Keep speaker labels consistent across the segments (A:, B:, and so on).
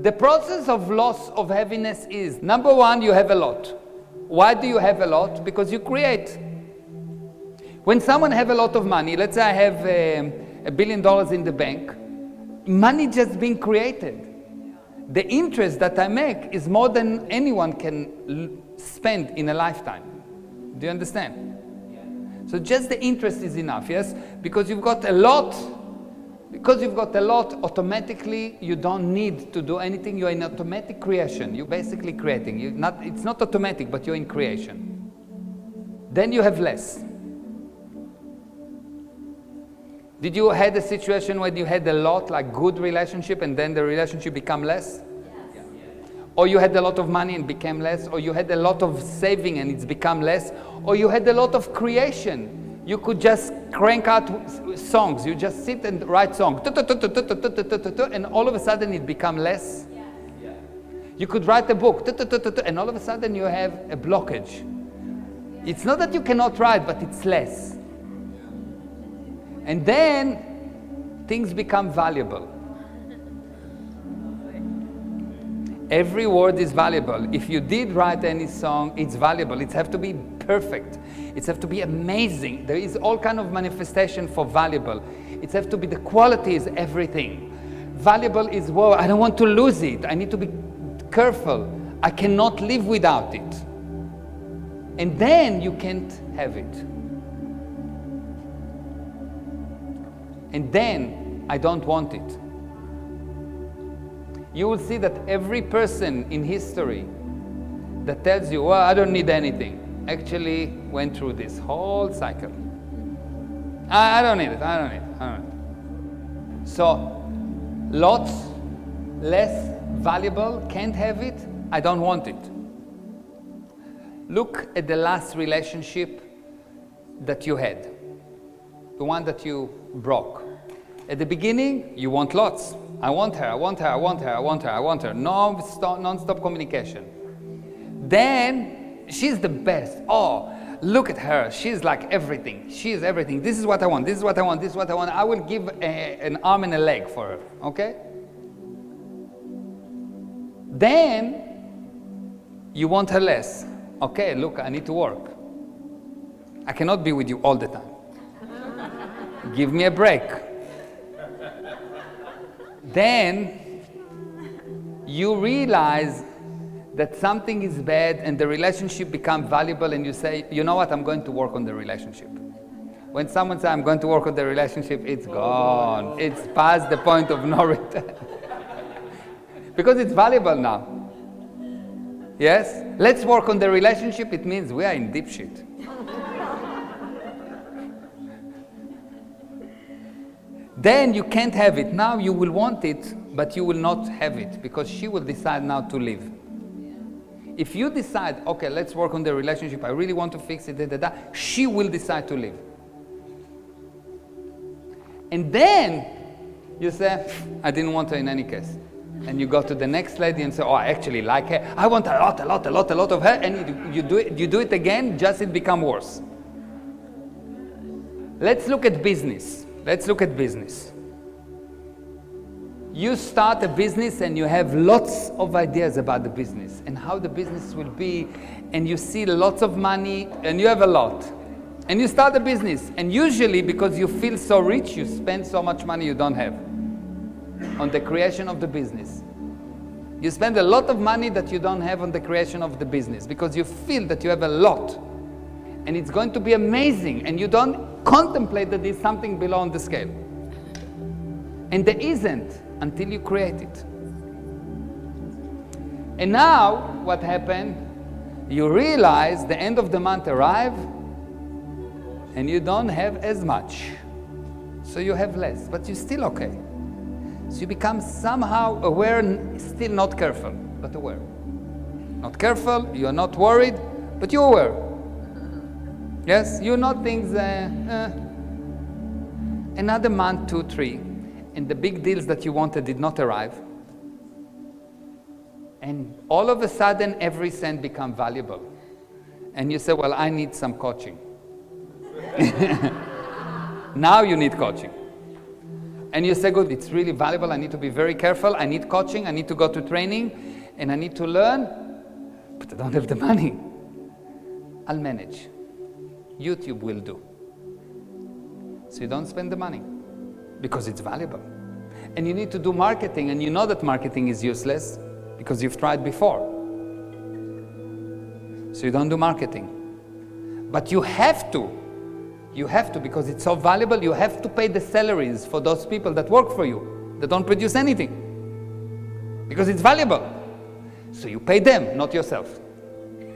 A: The process of loss of heaviness is, number one, you have a lot. Why do you have a lot? Because you create. When someone have a lot of money, let's say I have $1 billion in the bank, money just being created. The interest that I make is more than anyone can spend in a lifetime. Do you understand? So just the interest is enough, yes? Because you've got a lot. Because you've got a lot, automatically you don't need to do anything. You're in automatic creation. You're basically creating. It's not automatic, but you're in creation. Then you have less. Did you had a situation where you had a lot, like good relationship, and then the relationship become less? Yes. Or you had a lot of money and became less? Or you had a lot of saving and it's become less? Or you had a lot of creation? You could just crank out songs. You just sit and write songs. And all of a sudden it becomes less. Yes. You could write a book. And all of a sudden you have a blockage. It's not that you cannot write, but it's less. And then things become valuable. Every word is valuable. If you did write any song, it's valuable. It has to be perfect. It has to be amazing. There is all kind of manifestation for valuable. It has to be, the quality is everything. Valuable is, whoa, I don't want to lose it. I need to be careful. I cannot live without it. And then you can't have it. And then I don't want it. You will see that every person in history that tells you, well, I don't need anything, actually went through this whole cycle. I don't need it, I don't need it, I don't need it. So, lots, less valuable, can't have it, I don't want it. Look at the last relationship that you had, the one that you broke. At the beginning, you want lots. I want her, I want her, I want her, I want her, I want her. Non-stop communication. Then, she's the best. Oh, look at her. She's like everything. She is everything. This is what I want, this is what I want, this is what I want. I will give an arm and a leg for her, okay? Then, you want her less. Okay, look, I need to work. I cannot be with you all the time. Give me a break. Then you realize that something is bad and the relationship becomes valuable, and you say, you know what, I'm going to work on the relationship. When someone says, I'm going to work on the relationship, it's gone. It's past the point of no return. Because it's valuable now. Yes? Let's work on the relationship. It means we are in deep shit. Then you can't have it. Now you will want it, but you will not have it because she will decide now to leave. If you decide, okay, let's work on the relationship, I really want to fix it, she will decide to leave. And then you say, I didn't want her in any case. And you go to the next lady and say, oh, I actually like her. I want a lot of her. And you do it again, just it becomes worse. Let's look at business. You start a business and you have lots of ideas about the business and how the business will be, and you see lots of money and you have a lot. And you start a business, and usually because you feel so rich, you spend so much money you don't have on the creation of the business. You spend a lot of money that you don't have on the creation of the business because you feel that you have a lot and it's going to be amazing, and you don't contemplate that there's something below on the scale. And there isn't until you create it. And now what happened? You realize the end of the month arrived and you don't have as much. So you have less, but you're still okay. So you become somehow aware, still not careful, but aware. Not careful, you're not worried, but you're aware. Yes, you know things, another month, 2, 3, and the big deals that you wanted did not arrive. And all of a sudden, every cent becomes valuable. And you say, well, I need some coaching. Now you need coaching. And you say, good, it's really valuable, I need to be very careful, I need coaching, I need to go to training, and I need to learn, but I don't have the money. I'll manage. YouTube will do. So you don't spend the money, because it's valuable. And you need to do marketing, and you know that marketing is useless, because you've tried before. So you don't do marketing. But you have to. You have to, because it's so valuable. You have to pay the salaries for those people that work for you, that don't produce anything, because it's valuable. So you pay them, not yourself,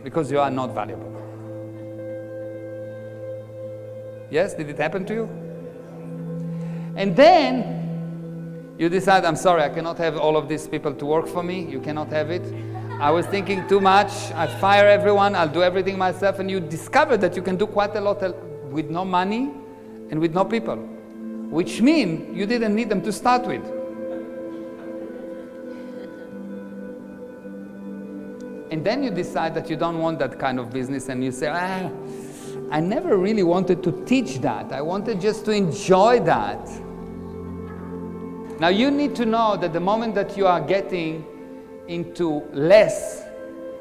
A: because you are not valuable. Yes, did it happen to you? And then you decide, I'm sorry, I cannot have all of these people to work for me. You cannot have it. I was thinking too much. I fire everyone. I'll do everything myself. And you discover that you can do quite a lot with no money and with no people, which means you didn't need them to start with. And then you decide that you don't want that kind of business, and you say, I never really wanted to teach that. I wanted just to enjoy that. Now you need to know that the moment that you are getting into less,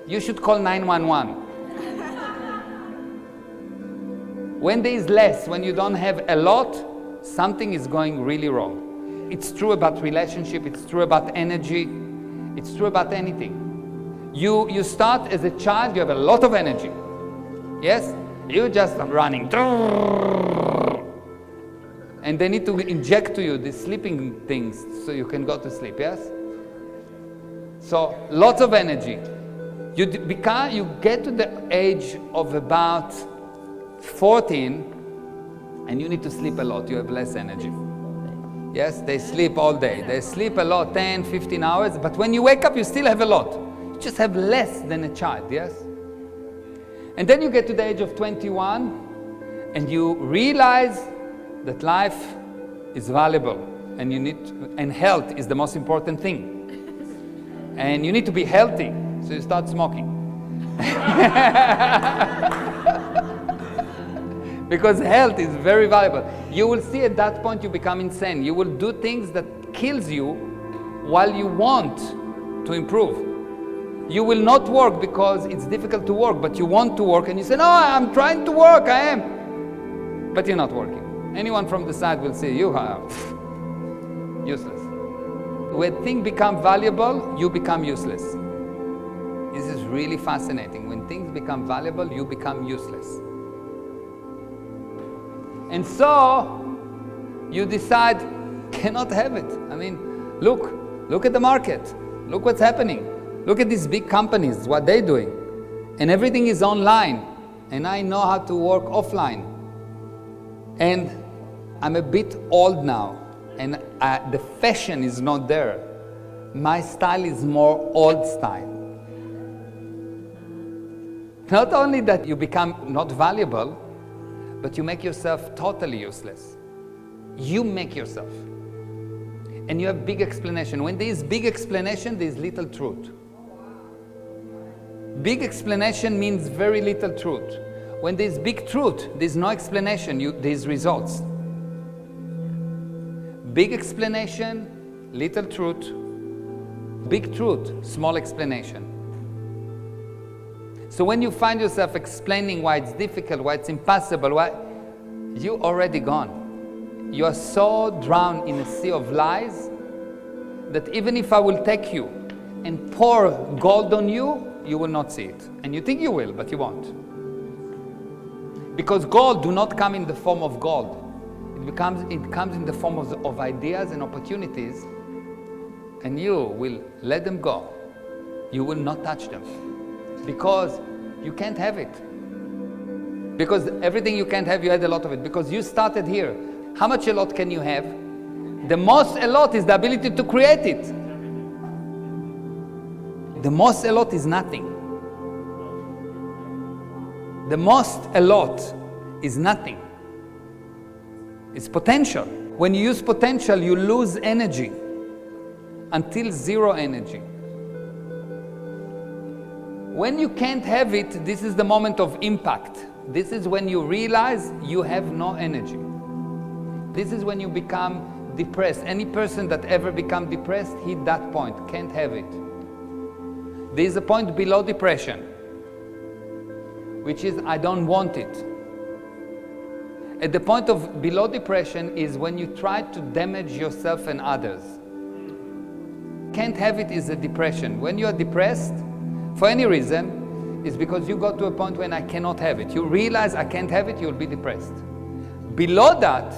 A: you should call 911. When there is less, when you don't have a lot, something is going really wrong. It's true about relationship, it's true about energy, it's true about anything. You start as a child, you have a lot of energy. Yes? You just are running. And they need to inject to you the sleeping things so you can go to sleep, yes? So, lots of energy. You get to the age of about 14 and you need to sleep a lot, you have less energy. Yes, they sleep all day. They sleep a lot, 10, 15 hours, but when you wake up you still have a lot. You just have less than a child, yes? And then you get to the age of 21 and you realize that life is valuable and and health is the most important thing. And you need to be healthy, so you start smoking. Because health is very valuable. You will see at that point you become insane. You will do things that kills you while you want to improve. You will not work because it's difficult to work, but you want to work and you say, no, I'm trying to work, I am. But you're not working. Anyone from the side will say, you are useless. When things become valuable, you become useless. This is really fascinating. When things become valuable, you become useless. And so, you decide, cannot have it. I mean, look at the market. Look what's happening. Look at these big companies, what they're doing. And everything is online. And I know how to work offline. And I'm a bit old now. And the fashion is not there. My style is more old style. Not only that you become not valuable, but you make yourself totally useless. You make yourself. And you have big explanation. When there is big explanation, there is little truth. Big explanation means very little truth. When there is big truth, there is no explanation, there is results. Big explanation, little truth. Big truth, small explanation. So when you find yourself explaining why it's difficult, why it's impossible, why you're already gone. You are so drowned in a sea of lies that even if I will take you and pour gold on you, you will not see it. And you think you will, but you won't. Because gold do not come in the form of gold. It comes in the form of ideas and opportunities, and you will let them go. You will not touch them. Because you can't have it. Because everything you can't have, you had a lot of it. Because you started here. How much a lot can you have? The most a lot is the ability to create it. The most a lot is nothing. The most a lot is nothing. It's potential. When you use potential, you lose energy until zero energy. When you can't have it, this is the moment of impact. This is when you realize you have no energy. This is when you become depressed. Any person that ever become depressed hit that point, can't have it. There is a point below depression, which is I don't want it. At the point of below depression is when you try to damage yourself and others. Can't have it is a depression. When you are depressed, for any reason, it's because you got to a point when I cannot have it. You realize I can't have it, you'll be depressed. Below that,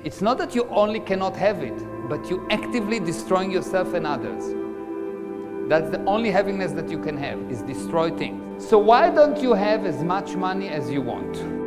A: it's not that you only cannot have it, but you actively destroying yourself and others. That's the only havingness that you can have, is destroy things. So why don't you have as much money as you want?